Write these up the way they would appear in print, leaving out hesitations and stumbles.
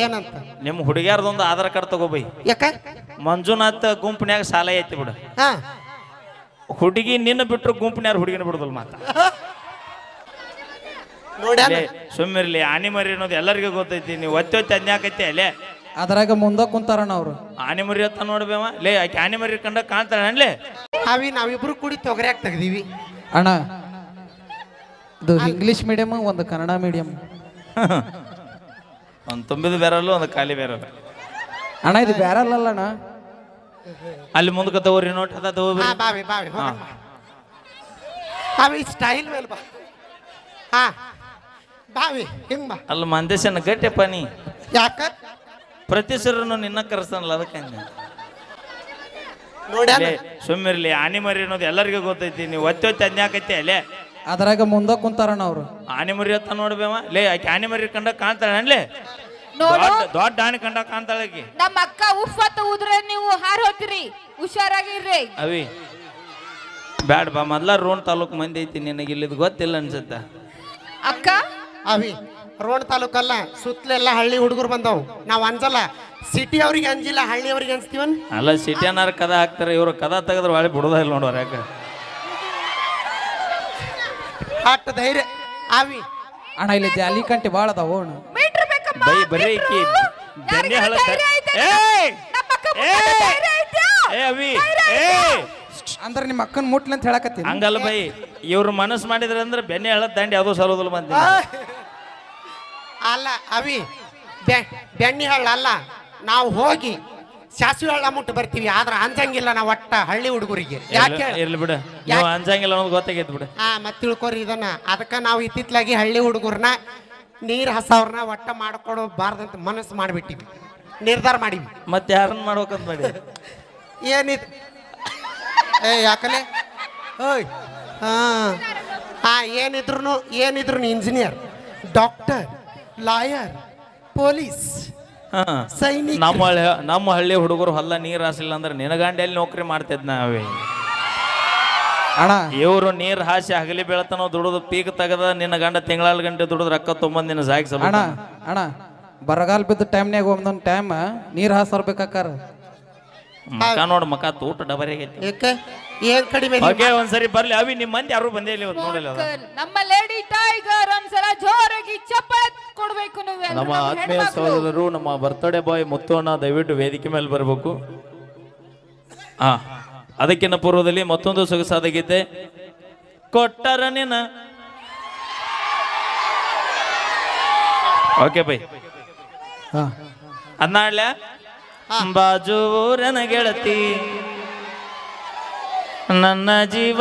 ಏನಂತ ನಿಮ್ಮ ಹುಡುಗಿಯಾರ್ದೊಂದು ಆಧಾರ್ ಕಾರ್ಡ್ ತಗೋಬೈ. ಯಾಕ ಮಂಜುನಾಥ್ ಗುಂಪಿನ್ಯಾಗ ಸಾಲ ಐತಿ ಬಿಡು. ಹಾ ಹುಡುಗಿ ನಿನ್ನ ಬಿಟ್ರು ಗುಂಪಿನ್ಯಾರ ಹುಡುಗಿನ ಬಿಡುದಲ್ ಮಾತ. ನೋಡ್ಯಾ ಸುಮ್ಮಿರ್ಲಿ, ಆನಿ ಮರಿ ಅನ್ನೋದು ಎಲ್ಲರಿಗೂ ಗೊತ್ತೈತಿ. ನೀವು ಒತ್ತಿ ಅನ್ಯಾಕೈತಿ ಅಲ್ಲೇ ಅದ್ರಾಗ ಮುಂದ ಕುಂತಾರಣ್ಣ ಅವ್ರು. ಆನಿ ಮರಿ ಅಂತ ನೋಡ್ಬೇವ ಲೇ, ಆಕೆ ಆನಿ ಮರಿ ಕಂಡ ಕಾಣ್ತಾಳೆ ಅನ್ಲೇ. ನಾವಿಬ್ರು ಕೂಡಿ ತೊಗರ್ಯಾಕ ತೆಗ್ದೀವಿ ಅಣ್ಣ. ಇದು ಇಂಗ್ಲಿಷ್ ಮೀಡಿಯಮ್, ಒಂದು ಕನ್ನಡ ಮೀಡಿಯಂ. ಒಂದು ತುಂಬಿದ ಬೇರಲ್ಲ, ಒಂದು ಖಾಲಿ ಬೇರಲ್ಲ. ಅಣ್ಣ ಇದು ಬ್ಯಾರಲ್ಲ ಅಣ್ಣ. ಅಲ್ಲಿ ಮುಂದಕ್ಕೆ ತಗೋರಿ, ನೋಟ್ ಅದ ತಗೋರಿ. ಬಾವಿ ಬಾವಿ ಅವಿ ಸ್ಟೈಲ್ ಮೇಲೆ ಬಾ. ಹಾ ಬಾವಿ ಹಿಂಗ್ ಬಾ. ಅಲ್ಲಿ ಮಂದೇಶನ ಗಟ್ಟಿಯಪ್ಪ ನೀ. ಯಾಕ ಪ್ರತಿ ಸರನು ನಿನ್ನ ಕರೆಸ್ತಾನಲ್ಲ, ಅದಕ್ಕೆ ಹಂಗ. ನೋಡ್ಯಾ ಸುಮ್ಮಿರ್ಲಿ, ಆನಿ ಮರಿ ಅನ್ನೋದು ಎಲ್ಲರಿಗೂ ಗೊತ್ತೈತಿ. ನೀವು ಒತ್ತಿ ಅನ್ಯಾಕೈತಿ ಅಲ್ಲೇ. ಅದ್ರಾಗ ಮುಂದ ಕುಂತಾರಣ್ಣ ಅವ್ರು. ಆನಿ ಮರಿ ಅಂತ ನೋಡ್ಬೇವ ಲೇ, ಆಕೆ ಆನಿ ಮರಿ ಕಂಡ ಕಾಣ್ತಾಳೆ ಅನ್ಲೇ. ದೊಡ್ಡ ಆನೆ ಕಂಡ ಕಾಣ್ತಾಳೆ ಆಕಿ. ನಮ್ಮ ಅಕ್ಕ ಉಫ್ಫತ್ತ ಉದ್ರೆ ನೀವು ಹಾರ್ ಹೋಗ್ತೀರಿ, ಹುಷಾರಾಗಿರ್ರಿ. ಅವಿ ಬ್ಯಾಡ ಬಾ, ಮೊದ್ಲ ರೋಣ ತಾಲೂಕ್ ಮಂದಿ ಐತಿ, ನಿನಗೆ ಇಲ್ಲಿದ್ ಗೊತ್ತಿಲ್ಲ ಅನ್ಸತ್ತ. ಅಕ್ಕ ಅವಿ ರೋಣ ತಾಲೂಕಲ್ಲ, ಸುತ್ತಲೆಲ್ಲ ಹಳ್ಳಿ ಹುಡುಗರು ಬಂದವು. ನಾವ್ ಅಂಜಲ್ಲ, ಸಿಟಿ ಅವ್ರಿಗೆ ಅಂಜಿಲ್ಲ, ಹಳ್ಳಿ ಅವ್ರಿಗೆ ಅನ್ಸ್ತೀವನ್. ಅಲ್ಲ, ಸಿಟಿಯನ್ನಾರ ಕದ ಹಾಕ್ತಾರೆ, ಇವ್ರು ಕದ ತೆಗೆದ್ರೆ ಒಳ್ಳೆ ಬಿಡೋದ ಇಲ್ಲ ನೋಡೋರು. ಯಾಕ ಅಷ್ಟು ಧೈರ್ಯ ಅವಿ. ಅಣ್ಣ ಇಲ್ಲಿ ಜಾಲಿ ಕಂಟಿ ಭಾಳ ಅದಾವ ಅಣ್ಣ. ಮೀಟ್ರ್ ಬೇಕಮ್ಮ, ಬೈ ಬರೀ ಈಕಿ ಬೆನ್ನೆ ಹಳ. ಏ ಅವಿ, ಏ ಅಂದ್ರೆ ನಿಮ್ಮ ಅಕ್ಕನ ಮುಟ್ಲಿ ಅಂತ ಹೇಳಕತ್ತೀನಿ. ಹಂಗಲ್ಲ ಬೈ, ಇವ್ರು ಮನಸ್ಸು ಮಾಡಿದ್ರೆ ಅಂದ್ರೆ ಬೆನ್ನೆ ಹಳದ್ ದಂಡಿ ಯಾವುದೋ ಸರೋದಿಲ್ಲ ಮಂದಿ. ಅಲ್ಲ ಅವಿ, ಬೆಣ್ಣಿ ಹಳ್ಳ ಅಲ್ಲ, ನಾವು ಹೋಗಿ ಸಾಸಿವೆ ಹಳ್ಳ ಮುಟ್ಟು ಬರ್ತೀವಿ. ಆದ್ರೆ ಅಂಜಂಗಿಲ್ಲ ನಾವು ಒಟ್ಟ ಹಳ್ಳಿ ಹುಡುಗರಿಗೆ. ಯಾಕೆ ಇರ್ಲಿ ಬಿಡ, ನೀವು ಅಂಜಂಗಿಲ್ಲ ಅನ್ನೋದು ಗೊತ್ತಾಗೈತಿ ಬಿಡ. ಮತ್ತೆ ತಿಳ್ಕೊರಿ ಇದನ್ನ. ಅದಕ್ಕೆ ನಾವು ಇತ್ತಿತ್ಲಾಗಿ ಹಳ್ಳಿ ಹುಡುಗರನ್ನ ನೀರ್ ಹಸವ್ರನ್ನ ಒಟ್ಟ ಮಾಡ್ಕೊಡಬಾರ್ದಂತ ಮನಸ್ಸು ಮಾಡ್ಬಿಟ್ಟಿವಿ, ನಿರ್ಧಾರ ಮಾಡಿವಿ. ಮತ್ತೆ ಯಾರನ್ನ ಮಾಡ್ಬೇಕಂತ ಮಾಡಿ ಏನಿದ್ ಯಾಕಲೆ ಓಯ್ ಏನಿದ್ರು ಇಂಜಿನಿಯರ್, ಡಾಕ್ಟರ್, ಲಾಯರ್, ಪೊಲೀಸ್, ಸೈನಿಕ. ನಮ್ಮ ಹಳ್ಳಿ ಹುಡುಗರು ಹೊಲ್ಲ ನೀರ್ ಹಾಸಿಲ್ಲ ಅಂದ್ರೆ ನಿನಗಂಡೆಯಲ್ಲಿ ನೌಕರಿ ಮಾಡ್ತಿದ್ ನಾವೇ. ಅಣ್ಣ ಇವ್ರು ನೀರ್ ಹಾಸಿ ಹಗಲಿ ಬೆಳತನ ದುಡಿದು ಪೀಕ್ ತೆಗದ, ನಿನ್ನ ಗಂಡ ತಿಂಗಳ ಗಂಟೆ ದುಡಿದು ರೊಕ್ಕ ತೊಂಬಂದ್ ನಿನ್ನ ಸಾಗಿ ಸಲ. ಅಣ್ಣ ಅಣ್ಣ ಬರಗಾಲ ಬಿದ್ದ ಟೈಮ್ನಾಗ ಒಂದೊಂದು ಟೈಮ್ ನೀರು ಹಾಸರ್ಬೇಕಾಕಾರ. ಮಕ ನೋಡ್, ಮಕ ತೂಟ ಡಬರಿ ಆಗೈತಿ. ಏಕೆ ಏನ್ ಕಡಿಮೆ? ಓಕೆ, ಒಂದ್ಸರಿ ಬರ್ಲಿ ಅವಿ, ನಿಮ್ಮ ಮಂದಿ ಯಾರು ಬಂದೇ ಇಲ್ಲ ಇವತ್ತು ನೋಡಿಲ್ಲ. ನಮ್ಮ ಲೇಡಿ ಟೈಗರ್ ಒಂದ್ಸಲ ಜೋರಾಗಿ ಚಪ್ಪಾಳೆ ಕೊಡ್ಬೇಕು. ನಮ್ಮ ಆತ್ಮೀಯ ಸಹೋದರರು, ನಮ್ಮ ಬರ್ತಡೇ ಬಾಯ್ ಮುತ್ತುವಣ್ಣ ದಯವಿಟ್ಟು ವೇದಿಕೆ ಮೇಲೆ ಬರಬೇಕು. ಅದಕ್ಕಿಂತ ಪೂರ್ವದಲ್ಲಿ ಮತ್ತೊಂದು ಸೊಗಸಾದ ಗೀತೆ ಕೊಟ್ಟರ ನಿನ. ಓಕೆ ಬೈ, ಅದ್ನಾಡ್ಲ ಬಾಜು ಊರನ ಗೆಳತಿ ನನ್ನ ಜೀವ.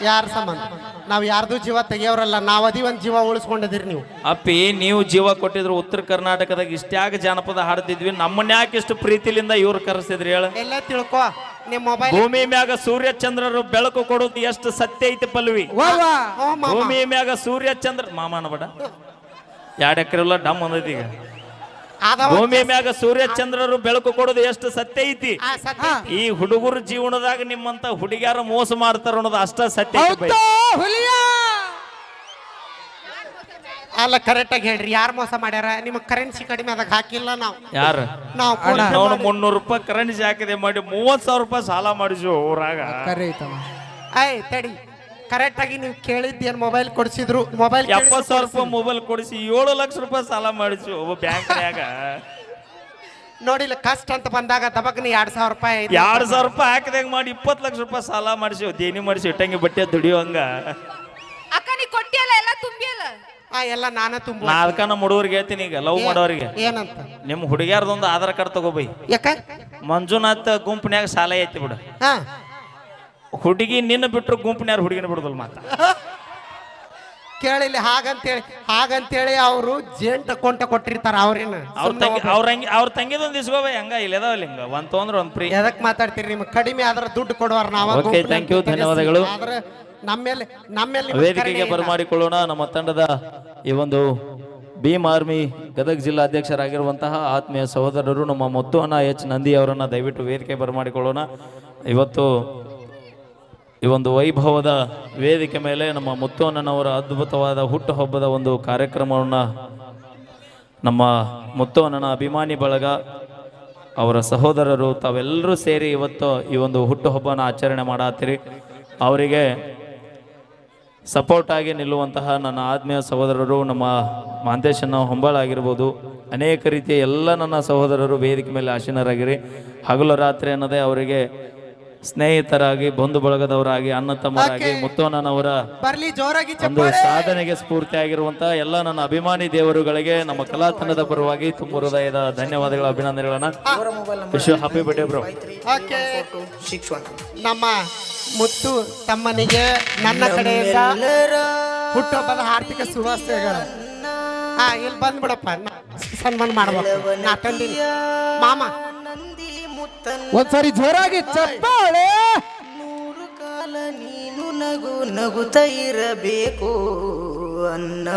ಯಾರ ಸಂಬಂಧ? ನಾವ್ ಯಾರ್ದು ಜೀವ ತೆಗಿಯೋರಲ್ಲ, ನಾವ್ ಒಂದ್ ಜೀವ ಉಳಿಸ್ಕೊಂಡಿದ್ದೀರಿ ನೀವು. ಅಪ್ಪಿ, ನೀವು ಜೀವ ಕೊಟ್ಟಿದ್ರು ಉತ್ತರ ಕರ್ನಾಟಕದಾಗ ಇಷ್ಟ್ಯಾಗ ಜಾನಪದ ಹಾಡ್ತಿದ್ವಿ, ನಮ್ಮನ್ನ ಯಾಕೆ ಇಷ್ಟು ಪ್ರೀತಿಲಿಂದ ಇವ್ರು ಕರೆಸಿದ್ರಿ ಹೇಳ? ಎಲ್ಲ ತಿಳ್ಕೊ, ನಿಮ್ ಮೊಬೈಲ್. ಭೂಮಿ ಮ್ಯಾಗ ಸೂರ್ಯ ಚಂದ್ರರು ಬೆಳಕು ಕೊಡೋದು ಎಷ್ಟು ಸತ್ಯ ಐತಿ ಪಲ್ವಿ. ಭೂಮಿ ಮ್ಯಾಗ ಸೂರ್ಯ ಚಂದ್ರ ಮಾಮನ ಬಡ 2 ಎಕರೆ ಡಮ್ ಅಂದೈತಿ ಈಗ. ಭೂಮಿ ಮ್ಯಾಗ ಸೂರ್ಯ ಚಂದ್ರರು ಬೆಳಕು ಕೊಡೋದು ಎಷ್ಟು ಸತ್ಯ ಐತಿ. ಈ ಹುಡುಗರ ಜೀವನದಾಗ ನಿಮ್ಮಂತ ಹುಡುಗ್ಯಾರ ಮೋಸ ಮಾಡ್ತಾರ ಅನ್ನೋದು ಅಷ್ಟ ಸತ್ಯ ಐತಿ. ಅಲ್ಲ, ಕರೆಕ್ಟ್ ಆಗಿ ಹೇಳ್ರಿ, ಯಾರು ಮೋಸ ಮಾಡ್ಯಾರ? ನಿಮಗ್ ಕರೆನ್ಸಿ ಕಡಿಮೆ ಅದಾಗ ಹಾಕಿಲ್ಲ ನಾವು. ಯಾರ ನಾವು ನಾವು 300 ರೂಪಾಯಿ ಕರೆನ್ಸಿ ಹಾಕಿದೆ ಮಾಡಿ 30,000 ರೂಪಾಯಿ ಸಾಲ ಮಾಡಿದ್ವಿ ಊರಾಗ. ಆಯ್ ತಡಿ, ಕರೆಕ್ಟ್ ಆಗಿ ನೀವು ಕೇಳಿದ್ದೇನ್? ಮೊಬೈಲ್ ಕೊಡಿಸಿದ್ರು, ಮೊಬೈಲ್ 70,000 ರೂಪಾಯಿ ಮೊಬೈಲ್ ಕೊಡಿಸಿ 7 ಲಕ್ಷ ರೂಪಾಯಿ ಸಾಲ ಮಾಡಿದ್ವಿ ಒಬ್ಬ ಬ್ಯಾಂಕ್ನ್ಯಾಗ. ನೋಡಿಲ್ಲ, ಕಷ್ಟ ಅಂತ ಬಂದಾಗ ದಬಕ್ನಿ 2,000 ರೂಪಾಯಿ 2,000 ರೂಪಾಯಿ ಹಾಕಿದಾಗ ಮಾಡಿ 20 ಲಕ್ಷ ರೂಪಾಯಿ ಸಾಲ ಮಾಡಿಸಿ ದೇನಿ ಮಾಡಿಸಿ ಇಟ್ಟಂಗಿ ಬಟ್ಟೆ ದುಡಿಯೋಂಗ. ಅಕ್ಕ ನೀ ಕೊಟ್ಟಿಯಲ್ಲ, ಎಲ್ಲ ತುಂಬಿಯಲ್ಲ. ಎಲ್ಲ ನಾನ ತುಂಬ. ನಾ ಅದಕ್ಕ ನಮ್ಮ ಹುಡುಗರಿಗೆ ಹೇಳ್ತೀನಿ, ಈಗ ಲವ್ ಮಾಡೋರಿಗೆ ಏನಂತ, ನಿಮ್ಮ ಹುಡುಗಿಯಾರ್ದೊಂದು ಆಧಾರ್ ಕಾರ್ಡ್ ತಗೋಬೈ. ಯಾಕ ಮಂಜುನಾಥ್ ಗುಂಪಿನ್ಯಾಗ ಸಾಲ ಐತಿ ಬಿಡು. ಹುಡುಗಿ ನಿನ್ನ ಬಿಟ್ರು ಗುಂಪಿನ್ಯಾರ ಹುಡುಗಿನ ಬಿಡುದಲ್ ಮಾತ. ಕೇಳಿಲ್ಲ, ಹಾಗಂತೇಳಿ ಅವರು ಜೇನ್ ತಕೊಂಟ ಕೊಟ್ಟಿರ್ತಾರ. ಅವ್ರೇನ ಅವ್ರ ತಂಗಿದೊಂದು ಇಸ್ಕೋಬೈ, ಹಂಗ ಇಲ್ಲದಾವಲ್ಲ, ಹಿಂಗ ಒಂದ್ ತೊಂದ್ರೆ ಒಂದ್ ಫ್ರೀ. ಎದಕ್ ಮಾತಾಡ್ತೀರಿ? ನಿಮ್ಗೆ ಕಡಿಮೆ ಆದ್ರ ದುಡ್ಡು ಕೊಡುವಾರ ನಾವು. ಓಕೆ, ಥ್ಯಾಂಕ್ ಯು, ಧನ್ಯವಾದಗಳು. ನಮ್ಮೇಲೆ ವೇದಿಕೆಗೆ ಬರಮಾಡಿಕೊಳ್ಳೋಣ ನಮ್ಮ ತಂಡದ ಈ ಒಂದು ಭೀಮ್ ಆರ್ಮಿ ಗದಗ ಜಿಲ್ಲಾ ಅಧ್ಯಕ್ಷರಾಗಿರುವಂತಹ ಆತ್ಮೀಯ ಸಹೋದರರು ನಮ್ಮ ಮುತ್ತುವಣ್ಣ ಎಚ್ ನಂದಿ ಅವರನ್ನ ದಯವಿಟ್ಟು ವೇದಿಕೆ ಬರಮಾಡಿಕೊಳ್ಳೋಣ. ಇವತ್ತು ಈ ಒಂದು ವೈಭವದ ವೇದಿಕೆ ಮೇಲೆ ನಮ್ಮ ಮುತ್ತುವಣ್ಣನವರ ಅದ್ಭುತವಾದ ಹುಟ್ಟುಹಬ್ಬದ ಒಂದು ಕಾರ್ಯಕ್ರಮವನ್ನು ನಮ್ಮ ಮುತ್ತು ಅಣ್ಣನ ಅಭಿಮಾನಿ ಬಳಗ, ಅವರ ಸಹೋದರರು ತಾವೆಲ್ಲರೂ ಸೇರಿ ಇವತ್ತು ಈ ಒಂದು ಹುಟ್ಟುಹಬ್ಬನ ಆಚರಣೆ ಮಾಡತ್ತೀರಿ. ಅವರಿಗೆ ಸಪೋರ್ಟ್ ಆಗಿ ನಿಲ್ಲುವಂತಹ ನನ್ನ ಆತ್ಮೀಯ ಸಹೋದರರು, ನಮ್ಮ ಮಾಂತೇಶನ ಹೊಂಬಾಳ ಆಗಿರ್ಬೋದು, ಅನೇಕ ರೀತಿಯ ಎಲ್ಲ ನನ್ನ ಸಹೋದರರು ವೇದಿಕೆ ಮೇಲೆ ಆಸೀನರಾಗಿರಿ. ಹಗಲು ರಾತ್ರಿ ಅನ್ನೋದೇ ಅವರಿಗೆ ಸ್ನೇಹಿತರಾಗಿ, ಬಂಧು ಬಳಗದವರಾಗಿ, ಅಣ್ಣ ತಮ್ಮರಾಗಿ, ಮುತ್ತೋಣ್ಣನವರ ಬರ್ಲಿ ಜೋರಾಗಿ ಒಂದು ಸಾಧನೆಗೆ ಸ್ಫೂರ್ತಿಯಾಗಿರುವಂತಹ ಎಲ್ಲ ನನ್ನ ಅಭಿಮಾನಿ ದೇವರುಗಳಿಗೆ ನಮ್ಮ ಕಲಾ ತಂಡದ ಪರವಾಗಿ ತುಂಬ ಹೃದಯದ ಧನ್ಯವಾದಗಳು, ಅಭಿನಂದನೆಗಳನ್ನ. ವಿಶ್ವ ಹ್ಯಾಪಿ ಬರ್ಡೇ ಬ್ರೋ. ಓಕೆ, ನಮ್ಮ ಮುತ್ತು ತಮ್ಮನಿಗೆ ನನ್ನ ಕಡೆಯಿಂದ ಹುಟ್ಟುಹಬ್ಬದ ಆರ್ಥಿಕ ಶುಭಾಶಯಗಳು. ಇಲ್ಲಿ ಬಂದ್ಬಿಡಪ್ಪ, ಸನ್ಮಾನ ಮಾಡ್ಬೇಕು. ನಾ ತಂದಿನಿ ಮಾಮ. ಒಂದ್ಸರಿ ಜೋರಾಗಿ ಚಪ್ಪಾಳೆ. ನೂರು ಕಾಲ ನೀನು ನಗುತ್ತ ಇರಬೇಕು ಅನ್ನ.